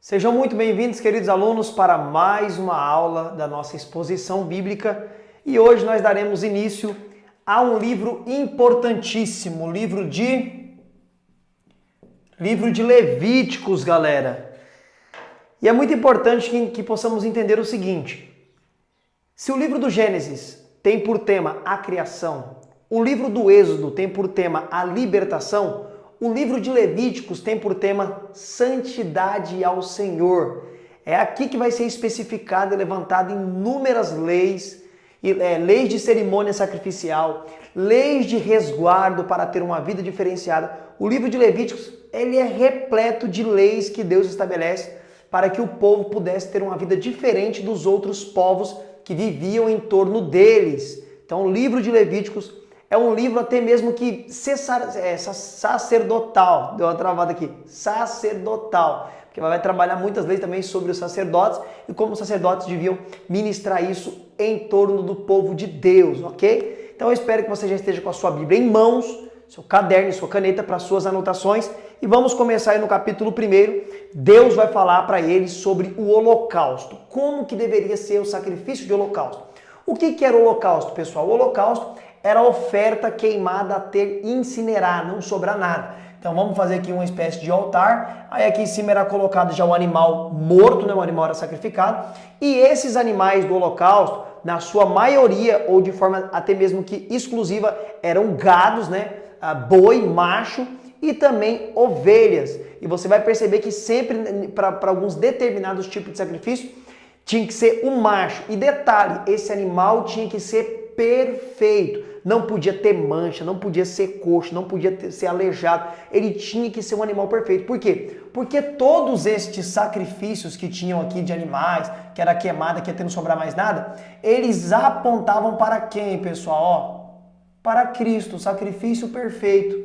Sejam muito bem-vindos, queridos alunos, para mais uma aula da nossa exposição bíblica. E hoje nós daremos início a um livro importantíssimo, o livro de Levíticos, galera. E é muito importante que possamos entender o seguinte: se o livro do Gênesis tem por tema a criação, o livro do Êxodo tem por tema a libertação, o livro de Levíticos tem por tema santidade ao Senhor. É aqui que vai ser especificado e levantado inúmeras leis, leis de cerimônia sacrificial, leis de resguardo para ter uma vida diferenciada. O livro de Levíticos, ele é repleto de leis que Deus estabelece para que o povo pudesse ter uma vida diferente dos outros povos que viviam em torno deles. Então, o livro de Levíticos é um livro até mesmo que sacerdotal. Deu uma travada aqui. Sacerdotal. Porque vai trabalhar muitas leis também sobre os sacerdotes e como os sacerdotes deviam ministrar isso em torno do povo de Deus, ok? Então eu espero que você já esteja com a sua Bíblia em mãos, seu caderno e sua caneta para suas anotações. E vamos começar aí no capítulo 1. Deus vai falar para eles sobre o holocausto. Como que deveria ser o sacrifício de holocausto? O que era o holocausto, pessoal? O holocausto era a oferta queimada até incinerar, não sobrar nada. Então vamos fazer aqui uma espécie de altar, aí aqui em cima era colocado já o animal morto, né? O animal era sacrificado, e esses animais do holocausto, na sua maioria, ou de forma até mesmo que exclusiva, eram gados, né? Boi, macho e também ovelhas. E você vai perceber que sempre, para alguns determinados tipos de sacrifício, tinha que ser um macho. E detalhe, esse animal tinha que ser perfeito. Não podia ter mancha, não podia ser coxo, não podia ser aleijado. Ele tinha que ser um animal perfeito. Por quê? Porque todos estes sacrifícios que tinham aqui de animais, que era queimada, que ia ter não sobrar mais nada, eles apontavam para quem, pessoal? Para Cristo, o sacrifício perfeito.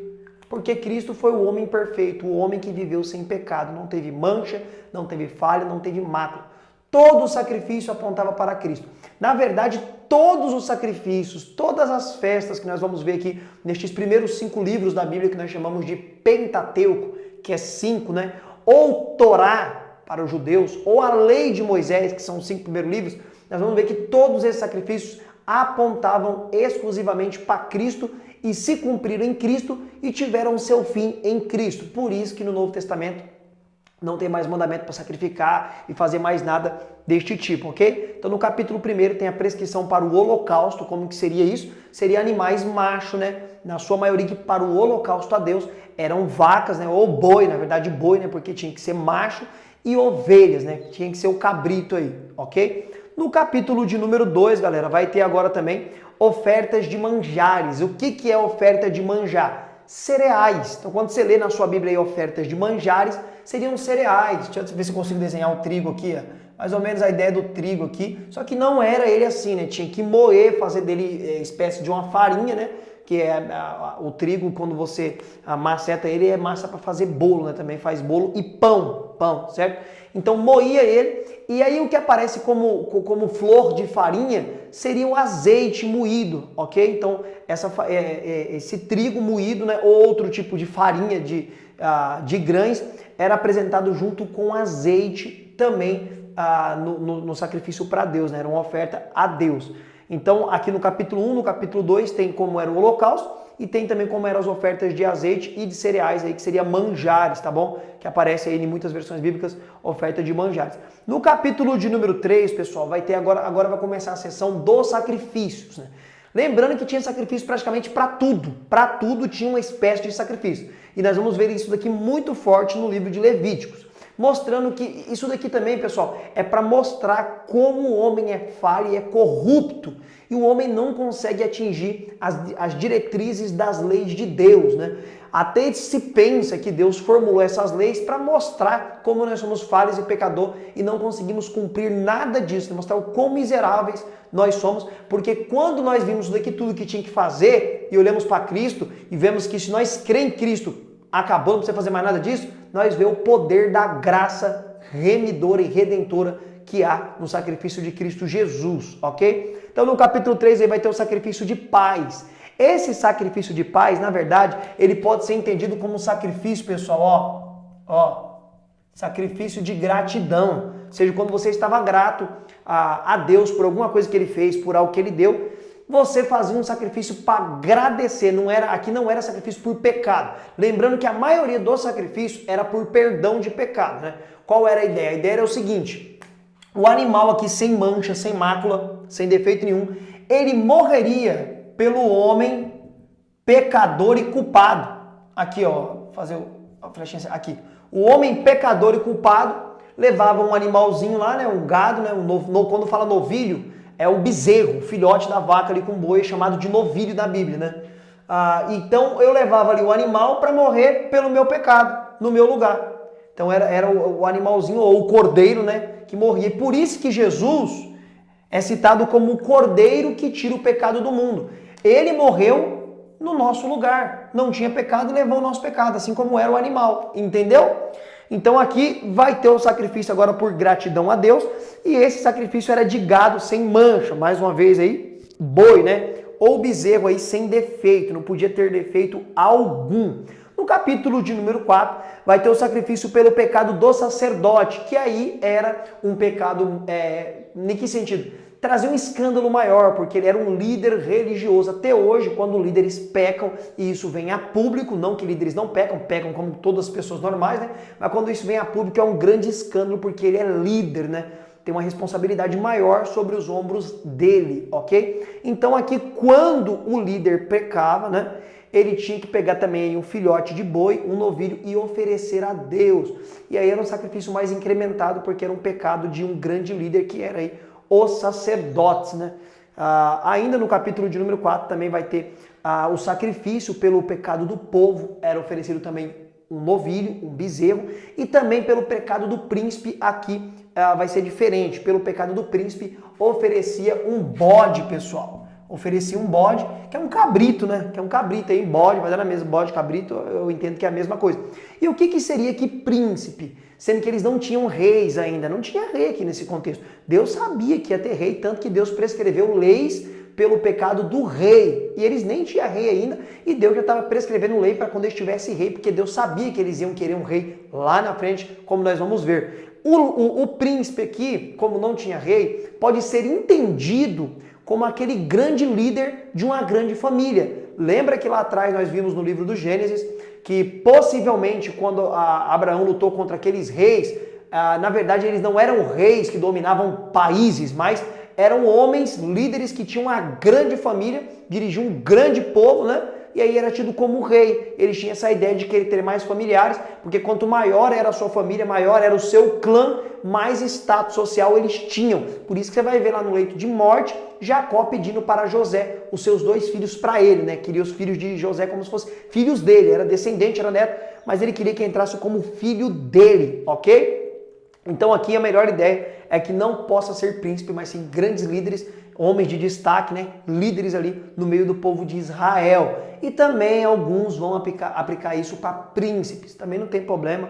Porque Cristo foi o homem perfeito, o homem que viveu sem pecado, não teve mancha, não teve falha, não teve mácula. Todo o sacrifício apontava para Cristo. Na verdade, todos os sacrifícios, todas as festas que nós vamos ver aqui nestes primeiros 5 livros da Bíblia que nós chamamos de Pentateuco, que é 5, né? Ou Torá para os judeus, ou a Lei de Moisés, que são os 5 primeiros livros, nós vamos ver que todos esses sacrifícios apontavam exclusivamente para Cristo e se cumpriram em Cristo e tiveram seu fim em Cristo. Por isso que no Novo Testamento não tem mais mandamento para sacrificar e fazer mais nada deste tipo, ok? Então no capítulo 1 tem a prescrição para o holocausto. Como que seria isso? Seria animais macho, né? Na sua maioria, que para o holocausto a Deus eram vacas, né? Ou boi, na verdade boi, né? Porque tinha que ser macho, e ovelhas, né? Tinha que ser o cabrito aí, ok? No capítulo de número 2, galera, vai ter agora também ofertas de manjares. O que é oferta de manjar? Cereais. Então quando você lê na sua Bíblia aí ofertas de manjares, seriam cereais. Deixa eu ver se eu consigo desenhar o trigo aqui, ó. Mais ou menos a ideia do trigo aqui. Só que não era ele assim, né? Tinha que moer, fazer dele espécie de uma farinha, né? Que é o trigo, quando você maceta ele, é massa para fazer bolo, né? Também faz bolo e pão, certo? Então moía ele, e aí o que aparece como flor de farinha seria o azeite moído, ok? Então esse trigo moído, né? Ou outro tipo de farinha de grãos era apresentado junto com azeite também no sacrifício para Deus, né? Era uma oferta a Deus. Então, aqui no capítulo 1, no capítulo 2, tem como era o holocausto e tem também como eram as ofertas de azeite e de cereais, aí, que seria manjares, tá bom? Que aparece aí em muitas versões bíblicas, oferta de manjares. No capítulo de número 3, pessoal, vai ter agora vai começar a sessão dos sacrifícios, né? Lembrando que tinha sacrifício praticamente para tudo tinha uma espécie de sacrifício. E nós vamos ver isso daqui muito forte no livro de Levíticos. Mostrando que isso daqui também, pessoal, é para mostrar como o homem é falho e é corrupto. E o homem não consegue atingir as diretrizes das leis de Deus, né? Até se pensa que Deus formulou essas leis para mostrar como nós somos falhos e pecador e não conseguimos cumprir nada disso, mostrar o quão miseráveis nós somos, porque quando nós vimos daqui tudo que tinha que fazer e olhamos para Cristo e vemos que se nós cremos em Cristo, acabou, não precisa fazer mais nada disso, nós vemos o poder da graça remidora e redentora que há no sacrifício de Cristo Jesus, ok? Então no capítulo 3 aí vai ter o sacrifício de paz. Esse sacrifício de paz, na verdade, ele pode ser entendido como um sacrifício, pessoal, ó, Sacrifício de gratidão. Ou seja, quando você estava grato a Deus por alguma coisa que Ele fez, por algo que Ele deu, você fazia um sacrifício para agradecer. Aqui não era sacrifício por pecado. Lembrando que a maioria dos sacrifícios era por perdão de pecado, né? Qual era a ideia? A ideia era o seguinte: o animal aqui sem mancha, sem mácula, sem defeito nenhum, ele morreria pelo homem pecador e culpado. Aqui, ó, fazer a flechinha aqui. O homem pecador e culpado levava um animalzinho lá, né, um gado, né, quando fala novilho, é o bezerro, o filhote da vaca ali com boi, chamado de novilho da Bíblia, né? Então eu levava ali o animal para morrer pelo meu pecado, no meu lugar. Então era o animalzinho, ou o cordeiro, né, que morria. E por isso que Jesus é citado como o cordeiro que tira o pecado do mundo. Ele morreu no nosso lugar, não tinha pecado e levou o nosso pecado, assim como era o animal, entendeu? Então aqui vai ter o sacrifício agora por gratidão a Deus, e esse sacrifício era de gado sem mancha, mais uma vez aí, boi, né? Ou bezerro aí sem defeito, não podia ter defeito algum. No capítulo de número 4, vai ter o sacrifício pelo pecado do sacerdote, que aí era um pecado, em que sentido? Trazia um escândalo maior, porque ele era um líder religioso. Até hoje, quando líderes pecam, e isso vem a público, não que líderes não pecam, pecam como todas as pessoas normais, né? Mas quando isso vem a público é um grande escândalo, porque ele é líder, né? Tem uma responsabilidade maior sobre os ombros dele, ok? Então aqui, quando o líder pecava, né? Ele tinha que pegar também um filhote de boi, um novilho e oferecer a Deus. E aí era um sacrifício mais incrementado, porque era um pecado de um grande líder que era aí os sacerdotes, né? Ainda no capítulo de número 4 também vai ter o sacrifício pelo pecado do povo, era oferecido também um novilho, um bezerro, e também pelo pecado do príncipe aqui vai ser diferente. Pelo pecado do príncipe oferecia um bode, pessoal. Oferecia um bode, que é um cabrito, né? Que é um cabrito aí, bode, mas é na mesma, bode, cabrito, eu entendo que é a mesma coisa. E o que seria aqui príncipe? Sendo que eles não tinham reis ainda, não tinha rei aqui nesse contexto. Deus sabia que ia ter rei, tanto que Deus prescreveu leis pelo pecado do rei. E eles nem tinham rei ainda, e Deus já estava prescrevendo lei para quando eles tivessem rei, porque Deus sabia que eles iam querer um rei lá na frente, como nós vamos ver. O príncipe aqui, como não tinha rei, pode ser entendido como aquele grande líder de uma grande família. Lembra que lá atrás nós vimos no livro do Gênesis que possivelmente quando Abraão lutou contra aqueles reis, na verdade eles não eram reis que dominavam países, mas eram homens, líderes que tinham uma grande família, dirigiam um grande povo, né? E aí era tido como rei. Eles tinham essa ideia de querer ter mais familiares, porque quanto maior era a sua família, maior era o seu clã, mais status social eles tinham. Por isso que você vai ver lá no leito de morte, Jacó pedindo para José os seus 2 filhos para ele, né? Queria os filhos de José como se fossem filhos dele, era descendente, era neto, mas ele queria que entrasse como filho dele, ok? Então aqui a melhor ideia é que não possa ser príncipe, mas sim grandes líderes, homens de destaque, né? Líderes ali no meio do povo de Israel. E também alguns vão aplicar isso para príncipes. Também não tem problema,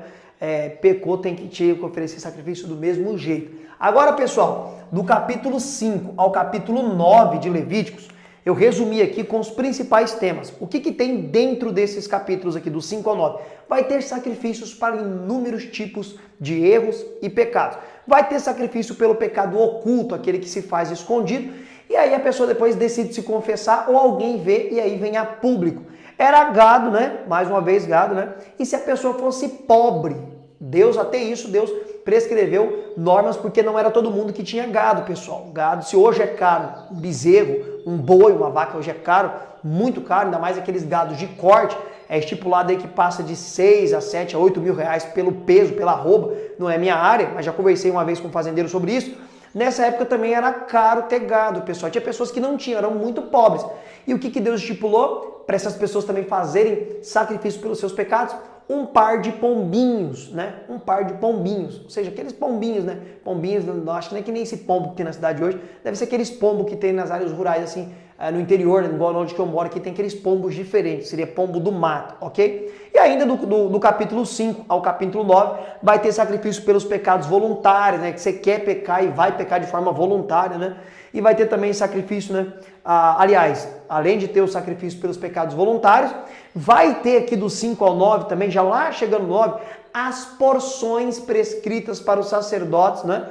pecou, tem que oferecer sacrifício do mesmo jeito. Agora, pessoal, do capítulo 5 ao capítulo 9 de Levíticos, eu resumi aqui com os principais temas. O que tem dentro desses capítulos aqui, do 5 ao 9? Vai ter sacrifícios para inúmeros tipos de erros e pecados. Vai ter sacrifício pelo pecado oculto, aquele que se faz escondido, e aí a pessoa depois decide se confessar ou alguém vê e aí vem a público. Era gado, né? Mais uma vez gado, né? E se a pessoa fosse pobre? Deus, até isso, Deus prescreveu normas porque não era todo mundo que tinha gado, pessoal. Gado, se hoje é caro, um bezerro, um boi, uma vaca hoje é caro, muito caro, ainda mais aqueles gados de corte, é estipulado aí que passa de 6 a 7 a 8 mil reais pelo peso, pela arroba, não é minha área, mas já conversei uma vez com um fazendeiro sobre isso. Nessa época também era caro ter gado, pessoal. Tinha pessoas que não tinham, eram muito pobres. E o que Deus estipulou? Para essas pessoas também fazerem sacrifício pelos seus pecados? Um par de pombinhos, né? Um par de pombinhos. Ou seja, aqueles pombinhos, né? Pombinhos, não acho que não é que nem esse pombo que tem na cidade hoje. Deve ser aqueles pombos que tem nas áreas rurais, assim, no interior, igual onde que eu moro, aqui tem aqueles pombos diferentes. Seria pombo do mato, ok? E ainda do capítulo 5 ao capítulo 9, vai ter sacrifício pelos pecados voluntários, né? Que você quer pecar e vai pecar de forma voluntária, né? E vai ter também sacrifício, né? Aliás, além de ter o sacrifício pelos pecados voluntários, vai ter aqui do 5 ao 9 também, já lá chegando no 9, as porções prescritas para os sacerdotes, né?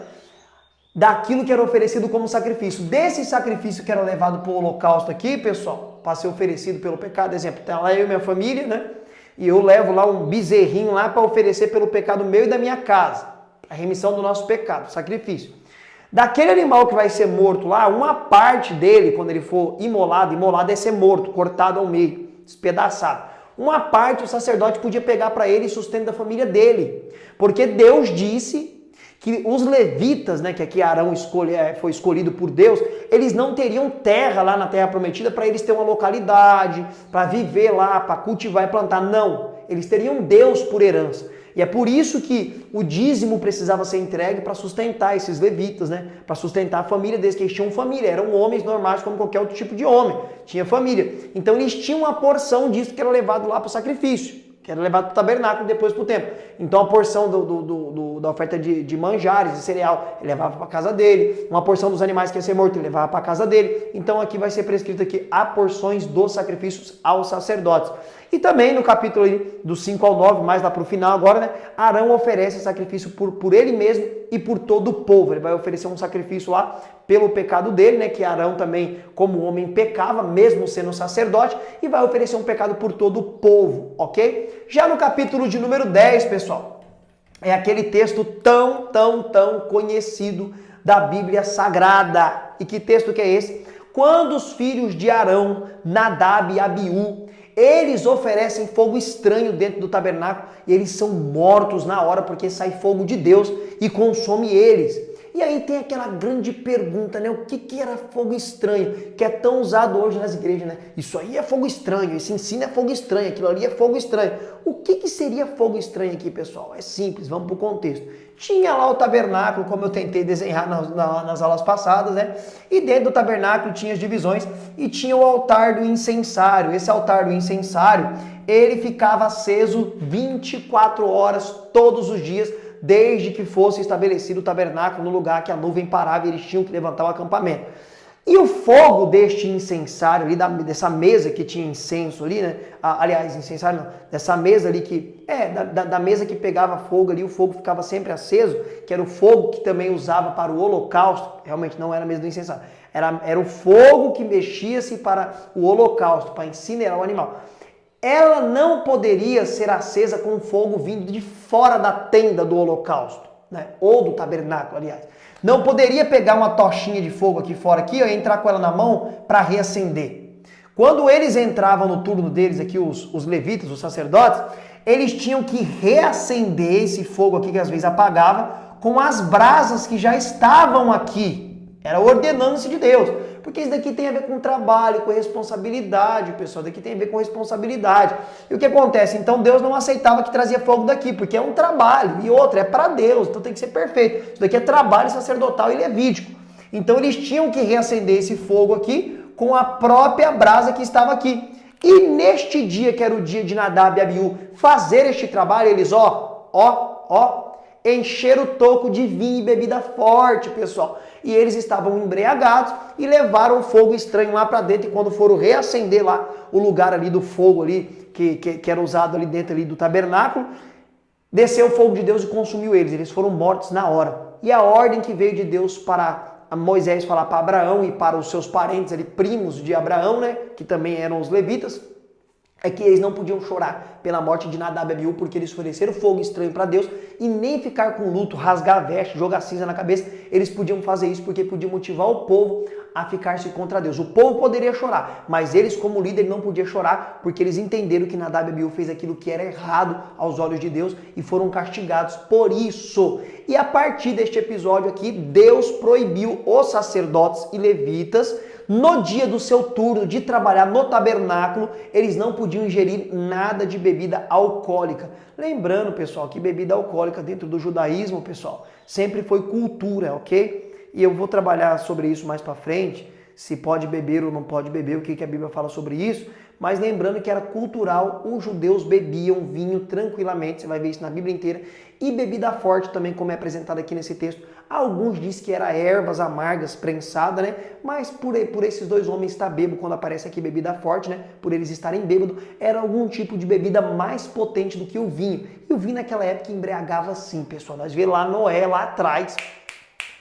Daquilo que era oferecido como sacrifício. Desse sacrifício que era levado para o holocausto aqui, pessoal, para ser oferecido pelo pecado, exemplo, tá lá eu e minha família, né? E eu levo lá um bezerrinho lá para oferecer pelo pecado meu e da minha casa, a remissão do nosso pecado, sacrifício. Daquele animal que vai ser morto lá, uma parte dele, quando ele for imolado é ser morto, cortado ao meio, despedaçado. Uma parte o sacerdote podia pegar para ele e sustento da família dele. Porque Deus disse que os levitas, né, que aqui Arão foi escolhido por Deus, eles não teriam terra lá na terra prometida para eles terem uma localidade, para viver lá, para cultivar e plantar. Não, eles teriam Deus por herança. E é por isso que o dízimo precisava ser entregue para sustentar esses levitas, né? Para sustentar a família deles, que eles tinham família, eram homens normais como qualquer outro tipo de homem, tinha família. Então eles tinham uma porção disso que era levado lá para o sacrifício, que era levado para o tabernáculo depois para o templo. Então a porção da oferta de manjares, de cereal, ele levava para a casa dele. Uma porção dos animais que ia ser morto, ele levava para a casa dele. Então aqui vai ser prescrito aqui há porções dos sacrifícios aos sacerdotes. E também no capítulo aí, do 5 ao 9, mais lá para o final agora, né? Arão oferece sacrifício por ele mesmo e por todo o povo. Ele vai oferecer um sacrifício lá pelo pecado dele, né? Que Arão também, como homem, pecava, mesmo sendo sacerdote, e vai oferecer um pecado por todo o povo, ok? Já no capítulo de número 10, pessoal, é aquele texto tão conhecido da Bíblia Sagrada. E que texto que é esse? Quando os filhos de Arão, Nadab e Abiú, eles oferecem fogo estranho dentro do tabernáculo e eles são mortos na hora porque sai fogo de Deus e consome eles. E aí tem aquela grande pergunta, né? O que era fogo estranho? Que é tão usado hoje nas igrejas, né? Isso aí é fogo estranho, esse ensino é fogo estranho, aquilo ali é fogo estranho. O que seria fogo estranho aqui, pessoal? É simples, vamos para o contexto. Tinha lá o tabernáculo, como eu tentei desenhar nas aulas passadas, né? E dentro do tabernáculo tinha as divisões e tinha o altar do incensário. Esse altar do incensário, ele ficava aceso 24 horas todos os dias, desde que fosse estabelecido o tabernáculo no lugar que a nuvem parava e eles tinham que levantar o acampamento. E o fogo deste incensário ali, dessa mesa que tinha incenso ali, né? Aliás, incensário não, dessa mesa ali que, da mesa que pegava fogo ali, o fogo ficava sempre aceso, que era o fogo que também usava para o holocausto, realmente não era a mesa do incensário, era o fogo que mexia-se para o holocausto, para incinerar o animal. Ela não poderia ser acesa com fogo vindo de fora da tenda do holocausto, né? Ou do tabernáculo, aliás. Não poderia pegar uma tochinha de fogo aqui fora, aqui, ó, e entrar com ela na mão para reacender. Quando eles entravam no turno deles aqui, os levitas, os sacerdotes, eles tinham que reacender esse fogo aqui que às vezes apagava com as brasas que já estavam aqui. Era a ordenança de Deus. Porque isso daqui tem a ver com trabalho, com responsabilidade, pessoal. Isso daqui tem a ver com responsabilidade. E o que acontece? Então Deus não aceitava que trazia fogo daqui, porque é um trabalho. E outra, é para Deus, então tem que ser perfeito. Isso daqui é trabalho sacerdotal e levítico. Então eles tinham que reacender esse fogo aqui com a própria brasa que estava aqui. E neste dia, que era o dia de Nadab e Abiú, fazer este trabalho, eles, encheram o toco de vinho e bebida forte, pessoal. E eles estavam embriagados e levaram o fogo estranho lá para dentro. E quando foram reacender lá o lugar ali do fogo ali, que era usado ali dentro ali do tabernáculo, desceu o fogo de Deus e consumiu eles. Eles foram mortos na hora. E a ordem que veio de Deus para Moisés falar para Abraão e para os seus parentes ali, primos de Abraão, né, que também eram os levitas, é que eles não podiam chorar pela morte de Nadab e Abiú, porque eles ofereceram fogo estranho para Deus e nem ficar com luto, rasgar a veste, jogar cinza na cabeça. Eles podiam fazer isso porque podia motivar o povo a ficar-se contra Deus. O povo poderia chorar, mas eles como líder não podiam chorar porque eles entenderam que Nadab e Abiú fez aquilo que era errado aos olhos de Deus e foram castigados por isso. E a partir deste episódio aqui, Deus proibiu os sacerdotes e levitas, no dia do seu turno de trabalhar no tabernáculo, eles não podiam ingerir nada de bebida alcoólica. Lembrando, pessoal, que bebida alcoólica dentro do judaísmo, pessoal, sempre foi cultura, ok? E eu vou trabalhar sobre isso mais para frente, se pode beber ou não pode beber, o que a Bíblia fala sobre isso, mas lembrando que era cultural, os judeus bebiam vinho tranquilamente, você vai ver isso na Bíblia inteira, e bebida forte também, como é apresentado aqui nesse texto. Alguns dizem que era ervas amargas prensadas, né? Mas por esses dois homens estar bêbado, quando aparece aqui bebida forte, né? Por eles estarem bêbados, era algum tipo de bebida mais potente do que o vinho. E o vinho naquela época embriagava sim, pessoal. Nós vemos lá Noé, lá atrás,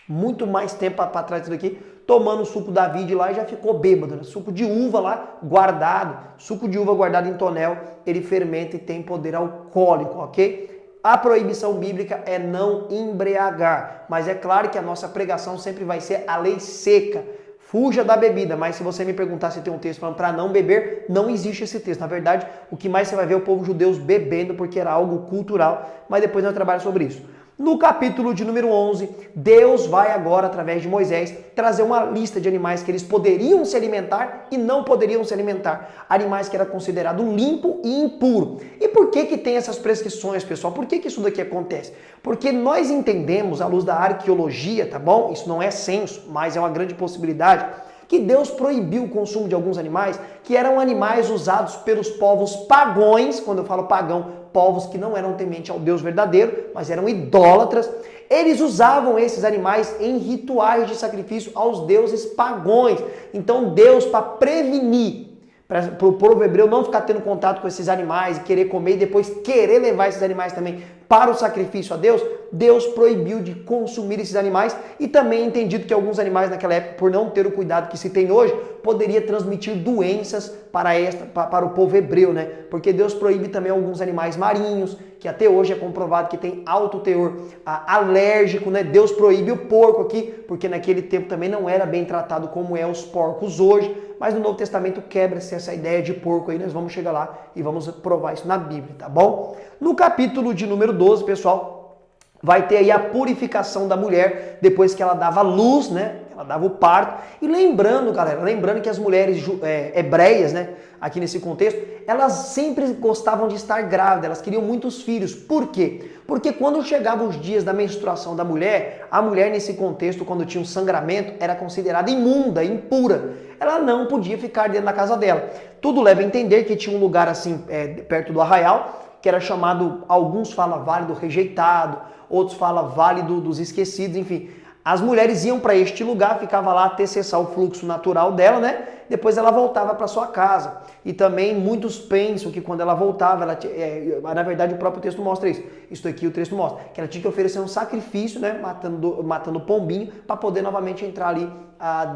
muito mais tempo para trás disso daqui, tomando o suco da vide lá e já ficou bêbado, né? Suco de uva lá guardado, suco de uva guardado em tonel, ele fermenta e tem poder alcoólico, ok? A proibição bíblica é não embriagar, mas é claro que a nossa pregação sempre vai ser a lei seca. Fuja da bebida, mas se você me perguntar se tem um texto falando para não beber, não existe esse texto. Na verdade, o que mais você vai ver é o povo judeu bebendo porque era algo cultural, mas depois nós trabalhamos sobre isso. No capítulo de número 11, Deus vai agora, através de Moisés, trazer uma lista de animais que eles poderiam se alimentar e não poderiam se alimentar. Animais que era considerado limpo e impuro. E por que tem essas prescrições, pessoal? Por que isso daqui acontece? Porque nós entendemos, à luz da arqueologia, tá bom? Isso não é censo, mas é uma grande possibilidade, que Deus proibiu o consumo de alguns animais que eram animais usados pelos povos pagões. Quando eu falo pagão, povos que não eram tementes ao Deus verdadeiro, mas eram idólatras. Eles usavam esses animais em rituais de sacrifício aos deuses pagões. Então Deus, para prevenir, para o povo hebreu não ficar tendo contato com esses animais e querer comer e depois querer levar esses animais também para o sacrifício a Deus, Deus proibiu de consumir esses animais e também é entendido que alguns animais naquela época, por não ter o cuidado que se tem hoje, poderia transmitir doenças para o povo hebreu, né? Porque Deus proíbe também alguns animais marinhos, que até hoje é comprovado que tem alto teor alérgico, né? Deus proíbe o porco aqui, porque naquele tempo também não era bem tratado como é os porcos hoje, mas no Novo Testamento quebra-se essa ideia de porco aí, nós vamos chegar lá e vamos provar isso na Bíblia, tá bom? No capítulo de número 12, pessoal, vai ter aí a purificação da mulher depois que ela dava luz, né? Ela dava o parto. E lembrando, galera, lembrando que as mulheres hebreias, né, aqui nesse contexto, elas sempre gostavam de estar grávidas, elas queriam muitos filhos. Por quê? Porque quando chegavam os dias da menstruação da mulher, a mulher nesse contexto, quando tinha um sangramento, era considerada imunda, impura. Ela não podia ficar dentro da casa dela. Tudo leva a entender que tinha um lugar assim, perto do arraial, que era chamado, alguns falam Vale do Rejeitado, outros falam Vale dos Esquecidos, enfim. As mulheres iam para este lugar, ficava lá até cessar o fluxo natural dela, né? Depois ela voltava para sua casa. E também muitos pensam que quando ela voltava, na verdade o próprio texto mostra isso. Isso aqui o texto mostra, que ela tinha que oferecer um sacrifício, né? Matando o pombinho, para poder novamente entrar ali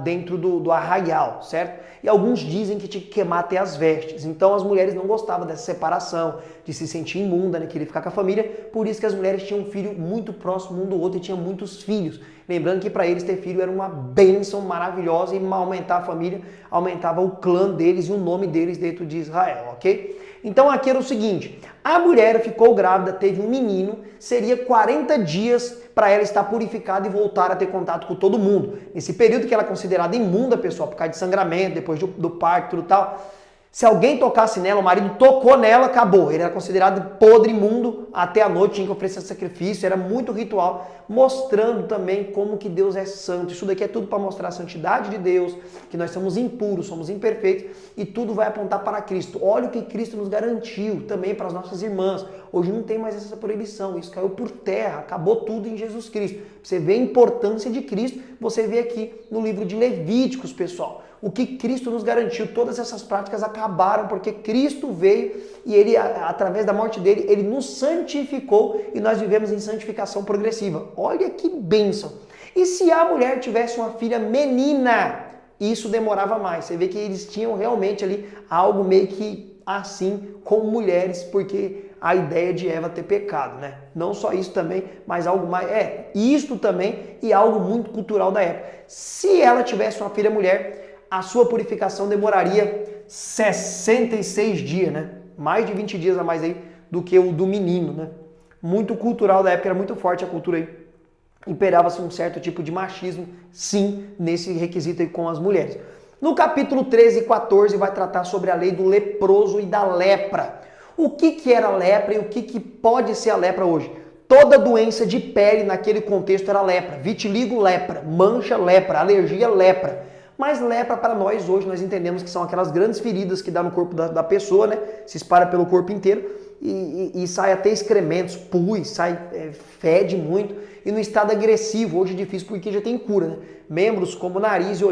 dentro do arraial, certo? E alguns dizem que tinha que queimar até as vestes. Então as mulheres não gostavam dessa separação, de se sentir imunda, né? Queria ficar com a família. Por isso que as mulheres tinham um filho muito próximo um do outro e tinham muitos filhos. Lembrando que para eles ter filho era uma bênção maravilhosa e aumentar a família, aumentava o clã deles e o nome deles dentro de Israel, ok? Então aqui era o seguinte, a mulher ficou grávida, teve um menino, seria 40 dias para ela estar purificada e voltar a ter contato com todo mundo. Nesse período que ela é considerada imunda, pessoal, por causa de sangramento, depois do parto e tal, se alguém tocasse nela, o marido tocou nela, acabou. Ele era considerado podre, imundo, até a noite tinha que oferecer sacrifício, era muito ritual, mostrando também como que Deus é santo. Isso daqui é tudo para mostrar a santidade de Deus, que nós somos impuros, somos imperfeitos, e tudo vai apontar para Cristo. Olha o que Cristo nos garantiu também para as nossas irmãs. Hoje não tem mais essa proibição, isso caiu por terra, acabou tudo em Jesus Cristo. Você vê a importância de Cristo, você vê aqui no livro de Levíticos, pessoal. O que Cristo nos garantiu, todas essas práticas acabaram porque Cristo veio e ele, através da morte dele, ele nos santificou e nós vivemos em santificação progressiva. Olha que bênção! E se a mulher tivesse uma filha menina, isso demorava mais. Você vê que eles tinham realmente ali algo meio que assim com mulheres, porque a ideia de Eva ter pecado, né? Não só isso também, mas algo mais, isto também e algo muito cultural da época. Se ela tivesse uma filha mulher, a sua purificação demoraria 66 dias, né? Mais de 20 dias a mais aí do que o do menino, né? Muito cultural da época, era muito forte a cultura aí. Imperava-se um certo tipo de machismo, sim, nesse requisito aí com as mulheres. No capítulo 13 e 14 vai tratar sobre a lei do leproso e da lepra. O que era lepra e o que pode ser a lepra hoje? Toda doença de pele naquele contexto era lepra. Vitiligo, lepra. Mancha, lepra. Alergia, lepra. Mas lepra para nós hoje, nós entendemos que são aquelas grandes feridas que dá no corpo da pessoa, né? Se espalha pelo corpo inteiro e sai até excrementos, pus, fede muito e no estado agressivo, hoje é difícil porque já tem cura, né? Membros como nariz e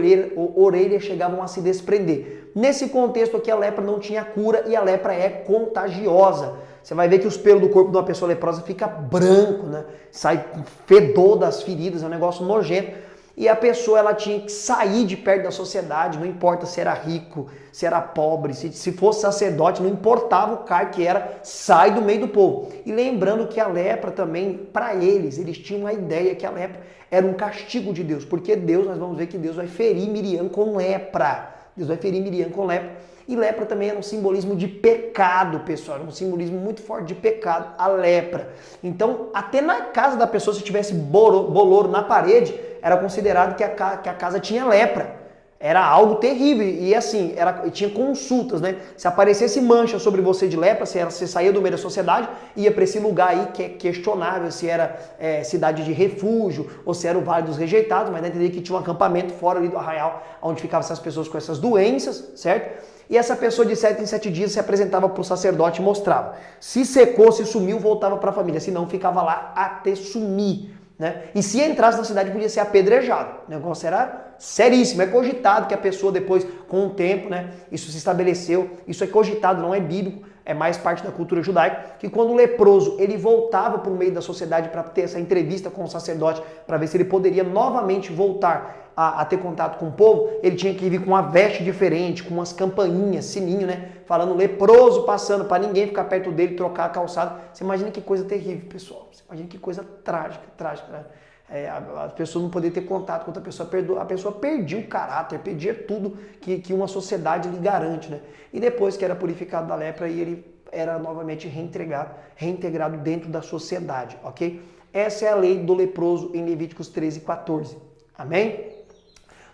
orelha chegavam a se desprender. Nesse contexto aqui a lepra não tinha cura e a lepra é contagiosa. Você vai ver que os pelos do corpo de uma pessoa leprosa fica branco, né? Sai fedor das feridas, é um negócio nojento. E a pessoa ela tinha que sair de perto da sociedade, não importa se era rico, se era pobre, se fosse sacerdote, não importava o cargo que era, sai do meio do povo. E lembrando que a lepra também, para eles tinham a ideia que a lepra era um castigo de Deus, porque Deus, nós vamos ver que Deus vai ferir Miriam com lepra. Deus vai ferir Miriam com lepra. E lepra também era um simbolismo de pecado, pessoal. Era um simbolismo muito forte de pecado, a lepra. Então, até na casa da pessoa, se tivesse bolor na parede, era considerado que a casa tinha lepra. Era algo terrível. E assim, tinha consultas, né? Se aparecesse mancha sobre você de lepra, você saía do meio da sociedade, ia para esse lugar aí que é questionável, se era cidade de refúgio, ou se era o Vale dos Rejeitados, mas entender que tinha um acampamento fora ali do arraial, onde ficavam essas pessoas com essas doenças, certo? E essa pessoa de 7 em 7 dias se apresentava para o sacerdote e mostrava. Se secou, se sumiu, voltava para a família. Se não, ficava lá até sumir. Né? E se entrasse na cidade, podia ser apedrejado. O negócio era seríssimo. É cogitado que a pessoa depois, com o tempo, né, isso se estabeleceu. Isso é cogitado, não é bíblico. É mais parte da cultura judaica, que quando o leproso ele voltava para o meio da sociedade para ter essa entrevista com o sacerdote, para ver se ele poderia novamente voltar a ter contato com o povo, ele tinha que vir com uma veste diferente, com umas campainhas, sininho, né? Falando leproso passando, para ninguém ficar perto dele, trocar a calçada. Você imagina que coisa terrível, pessoal. Você imagina que coisa trágica. Né? As pessoas não poderiam ter contato com outra pessoa, a pessoa perdia o caráter, perdia tudo que uma sociedade lhe garante, né? E depois que era purificado da lepra, ele era novamente reintegrado dentro da sociedade, ok? Essa é a lei do leproso em Levíticos 13 e 14, amém?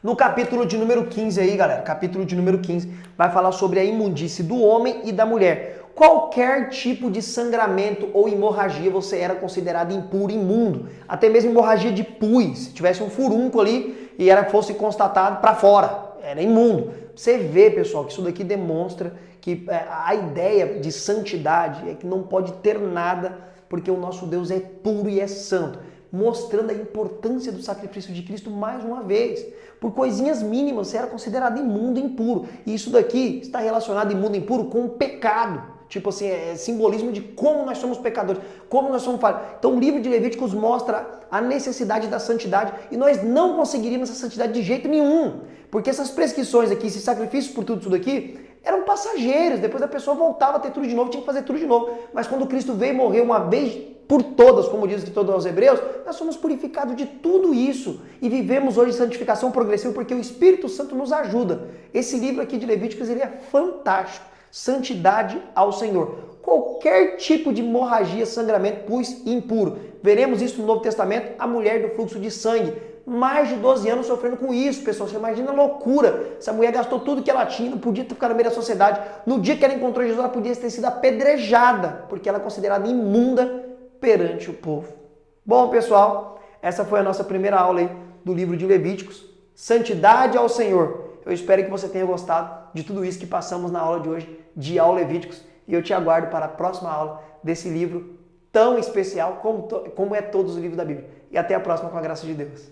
No capítulo de número 15 aí, galera, capítulo de número 15, vai falar sobre a imundície do homem e da mulher. Qualquer tipo de sangramento ou hemorragia você era considerado impuro, imundo. Até mesmo hemorragia de pus, se tivesse um furúnculo ali e fosse constatado para fora, era imundo. Você vê, pessoal, que isso daqui demonstra que a ideia de santidade é que não pode ter nada, porque o nosso Deus é puro e é santo. Mostrando a importância do sacrifício de Cristo mais uma vez. Por coisinhas mínimas, você era considerado imundo e impuro. E isso daqui está relacionado, imundo e impuro, com o pecado. Tipo assim, é simbolismo de como nós somos pecadores, como nós somos falhos. Então o livro de Levíticos mostra a necessidade da santidade e nós não conseguiríamos essa santidade de jeito nenhum. Porque essas prescrições aqui, esses sacrifícios por tudo isso daqui, eram passageiros. Depois a pessoa voltava a ter tudo de novo, tinha que fazer tudo de novo. Mas quando Cristo veio e morreu uma vez por todas, como diz aqui todos os hebreus, nós somos purificados de tudo isso e vivemos hoje santificação progressiva porque o Espírito Santo nos ajuda. Esse livro aqui de Levíticos, ele é fantástico. Santidade ao Senhor. Qualquer tipo de hemorragia, sangramento, pus impuro. Veremos isso no Novo Testamento, a mulher do fluxo de sangue. Mais de 12 anos sofrendo com isso, pessoal. Você imagina a loucura. Essa mulher gastou tudo que ela tinha, não podia ficar no meio da sociedade. No dia que ela encontrou Jesus, ela podia ter sido apedrejada, porque ela é considerada imunda perante o povo. Bom, pessoal, essa foi a nossa primeira aula aí do livro de Levíticos. Santidade ao Senhor. Eu espero que você tenha gostado de tudo isso que passamos na aula de hoje, de aula Levíticos. E eu te aguardo para a próxima aula desse livro tão especial como é todos os livros da Bíblia. E até a próxima, com a graça de Deus.